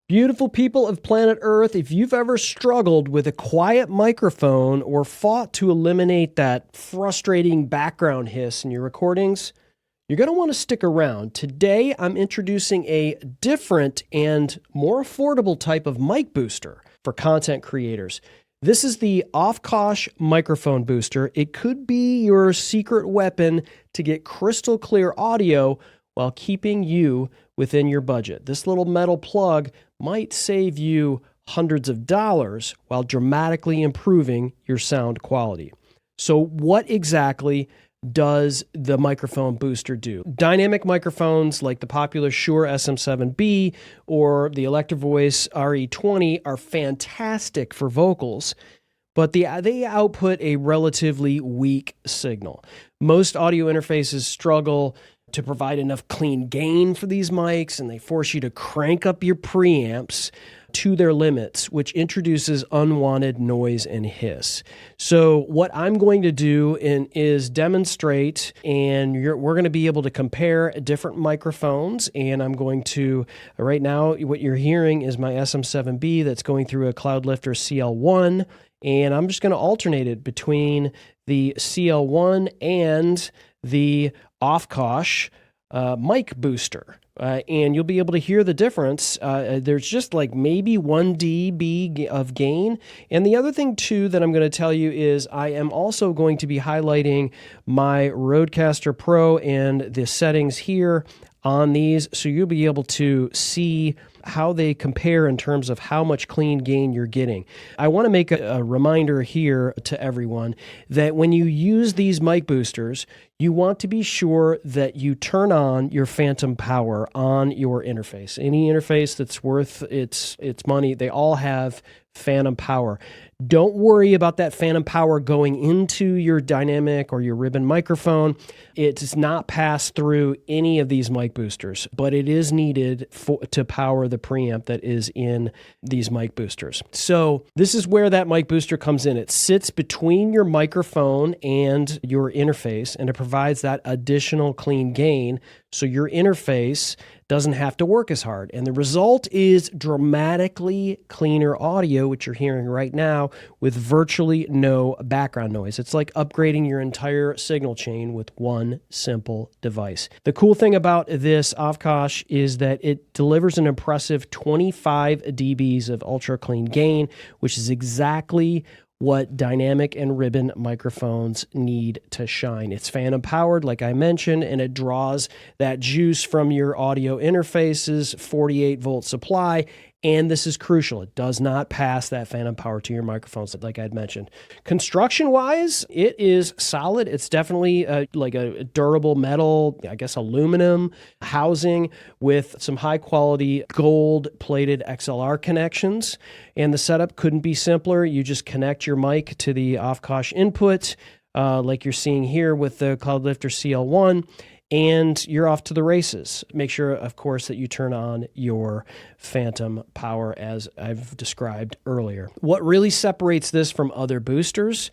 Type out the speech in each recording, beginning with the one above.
Beautiful people of planet Earth, if you've ever struggled with a quiet microphone or fought to eliminate that frustrating background hiss in your recordings, you're going to want to stick around. Today, I'm introducing a different and more affordable type of mic booster for content creators. This is the OFCOSH Microphone Booster. It could be your secret weapon to get crystal clear audio while keeping you within your budget. This little metal plug might save you hundreds of dollars while dramatically improving your sound quality. So what exactly does the microphone booster do? Dynamic microphones like the popular Shure SM7B or the Electrovoice RE20 are fantastic for vocals, but they output a relatively weak signal. Most audio interfaces struggle to provide enough clean gain for these mics, and they force you to crank up your preamps to their limits, which introduces unwanted noise and hiss. So what I'm going to do is demonstrate, and we're going to be able to compare different microphones, and I'm going to, right now, what you're hearing is my SM7B that's going through a Cloudlifter CL-1, and I'm just going to alternate it between the CL-1 and the OFCOSH Mic Booster. And you'll be able to hear the difference. There's just like maybe 1 dB of gain. And the other thing, too, that I'm going to tell you is I am also going to be highlighting my Rodecaster Pro and the settings here on these, so you'll be able to see how they compare in terms of how much clean gain you're getting. I want to make a reminder here to everyone that when you use these mic boosters, you want to be sure that you turn on your phantom power on your interface. Any interface that's worth its money, they all have phantom power. Don't worry about that phantom power going into your dynamic or your ribbon microphone. It does not pass through any of these mic boosters, but it is needed to power the preamp that is in these mic boosters. So this is where that mic booster comes in. It sits between your microphone and your interface, and it provides that additional clean gain so your interface doesn't have to work as hard. And the result is dramatically cleaner audio, which you're hearing right now, with virtually no background noise. It's like upgrading your entire signal chain with one simple device. The cool thing about this OFCOSH is that it delivers an impressive 25 dBs of ultra clean gain, which is exactly what dynamic and ribbon microphones need to shine. It's phantom powered, like I mentioned, and it draws that juice from your audio interfaces, 48 volt supply. And this is crucial. It does not pass that phantom power to your microphones, like I'd mentioned. Construction-wise, it is solid. It's definitely like a durable metal, I guess aluminum housing with some high-quality gold-plated XLR connections. And the setup couldn't be simpler. You just connect your mic to the OFCOSH input, like you're seeing here with the Cloudlifter CL-1, and you're off to the races. Make sure, of course, that you turn on your phantom power as I've described earlier. What really separates this from other boosters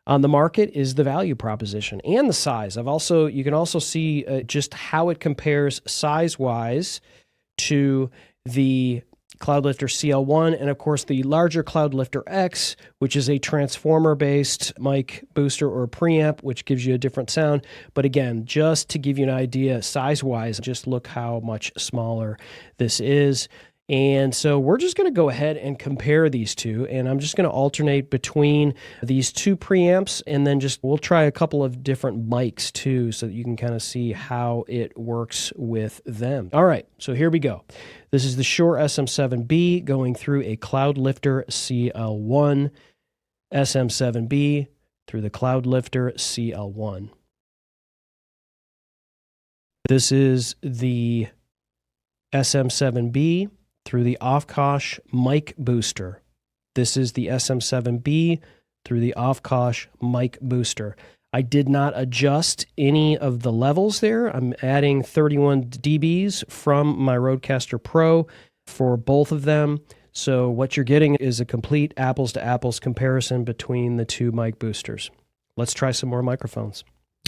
on the market is the value proposition and the size. You can also see just how it compares size-wise to the Cloudlifter CL-1, and of course the larger Cloudlifter X, which is a transformer-based mic booster or preamp, which gives you a different sound. But again, just to give you an idea, size-wise, just look how much smaller this is. And so we're just going to go ahead and compare these two, and I'm just going to alternate between these two preamps, and then we'll try a couple of different mics too, so that you can kind of see how it works with them. All right, so here we go. This is the Shure SM7B going through a Cloudlifter CL-1, SM7B through the Cloudlifter CL-1. This is the SM7B through the OFCOSH Mic Booster. This is the SM7B through the OFCOSH Mic Booster. I did not adjust any of the levels there. I'm adding 31 dBs from my Rodecaster Pro for both of them. So what you're getting is a complete apples to apples comparison between the two mic boosters. Let's try some more microphones.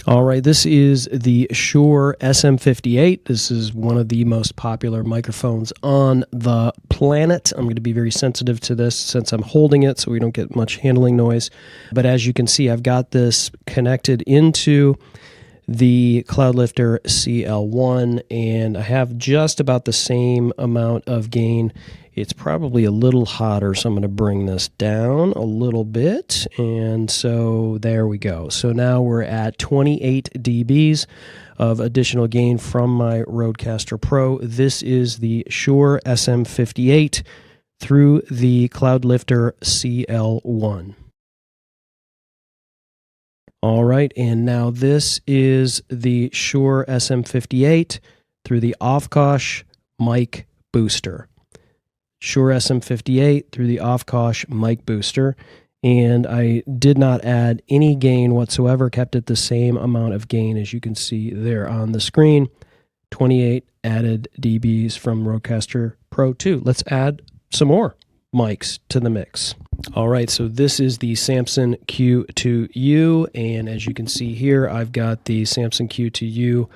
All right, this is the Shure SM58. This is one of the most popular microphones on the planet. I'm going to be very sensitive to this since I'm holding it so we don't get much handling noise. But as you can see, I've got this connected into the Cloudlifter CL-1, and I have just about the same amount of gain. It's probably a little hotter, so I'm going to bring this down a little bit, and so there we go. So now we're at 28 dBs of additional gain from my Rodecaster Pro. This is the Shure SM58 through the Cloudlifter CL-1. All right, and now this is the Shure SM58 through the OFCOSH Mic Booster. Shure SM58 through the OFCOSH Mic Booster, and I did not add any gain whatsoever, kept it the same amount of gain as you can see there on the screen. 28 added dBs from Rodecaster Pro 2. Let's add some more mics to the mix. All right, so this is the Samson Q2U, and as you can see here, I've got the Samson Q2U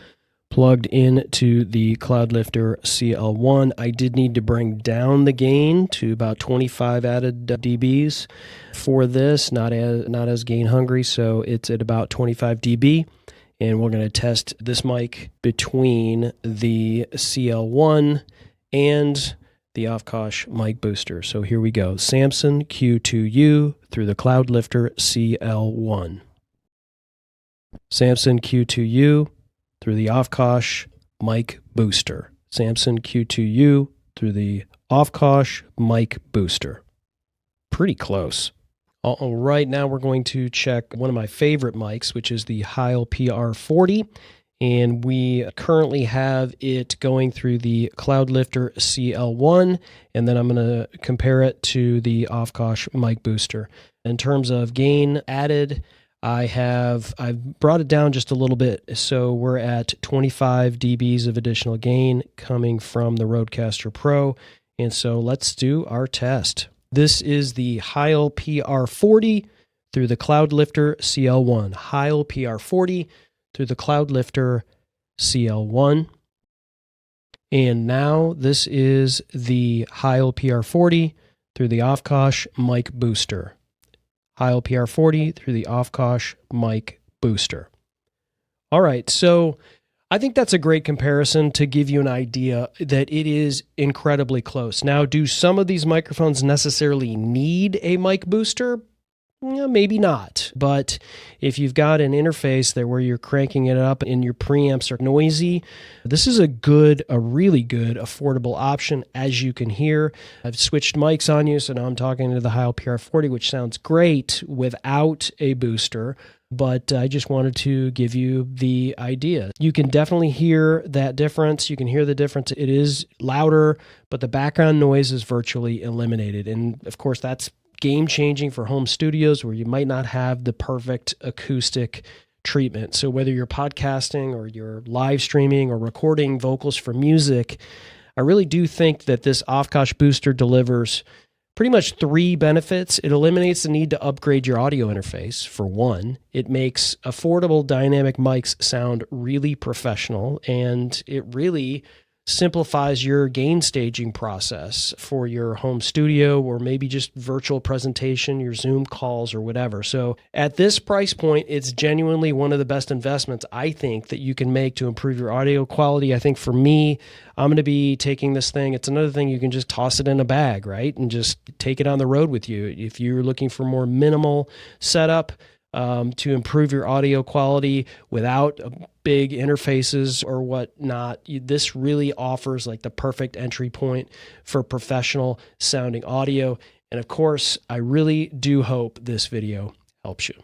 plugged into the Cloudlifter CL-1. I did need to bring down the gain to about 25 added dBs for this, not as gain hungry, so it's at about 25 dB. And we're going to test this mic between the CL-1 and the OFCOSH Mic Booster. So here we go. Samson Q2U through the Cloudlifter CL-1. Samson Q2U through the OFCOSH Mic Booster. Samson Q2U through the OFCOSH Mic Booster. Pretty close. All right, now we're going to check one of my favorite mics, which is the Heil PR40. And we currently have it going through the Cloudlifter CL-1, and then I'm going to compare it to the OFCOSH Mic Booster. In terms of gain added, I've brought it down just a little bit, so we're at 25 dBs of additional gain coming from the Rodecaster Pro, and so let's do our test. This is the Heil PR40 through the Cloudlifter CL-1. Heil PR40 through the Cloudlifter CL-1. And now this is the Heil PR40 through the OFCOSH Mic Booster. Heil PR40 through the OFCOSH Mic Booster. All right, so I think that's a great comparison to give you an idea that it is incredibly close. Now, do some of these microphones necessarily need a mic booster? Maybe not, but if you've got an interface there where you're cranking it up and your preamps are noisy, this is a really good, affordable option. As you can hear, I've switched mics on you, so now I'm talking to the Heil PR40, which sounds great without a booster, but I just wanted to give you the idea. You can definitely hear that difference. You can hear the difference. It is louder, but the background noise is virtually eliminated, and of course, that's game-changing for home studios where you might not have the perfect acoustic treatment. So whether you're podcasting or you're live streaming or recording vocals for music, I really do think that this OFCOSH Booster delivers pretty much three benefits. It eliminates the need to upgrade your audio interface, for one. It makes affordable dynamic mics sound really professional, and it really simplifies your gain staging process for your home studio or maybe just virtual presentation, your Zoom calls or whatever. So at this price point, it's genuinely one of the best investments I think that you can make to improve your audio quality. I think for me, I'm going to be taking this thing. It's another thing you can just toss it in a bag, right? And just take it on the road with you. If you're looking for more minimal setup, to improve your audio quality without big interfaces or whatnot, this really offers like the perfect entry point for professional sounding audio. And of course, I really do hope this video helps you.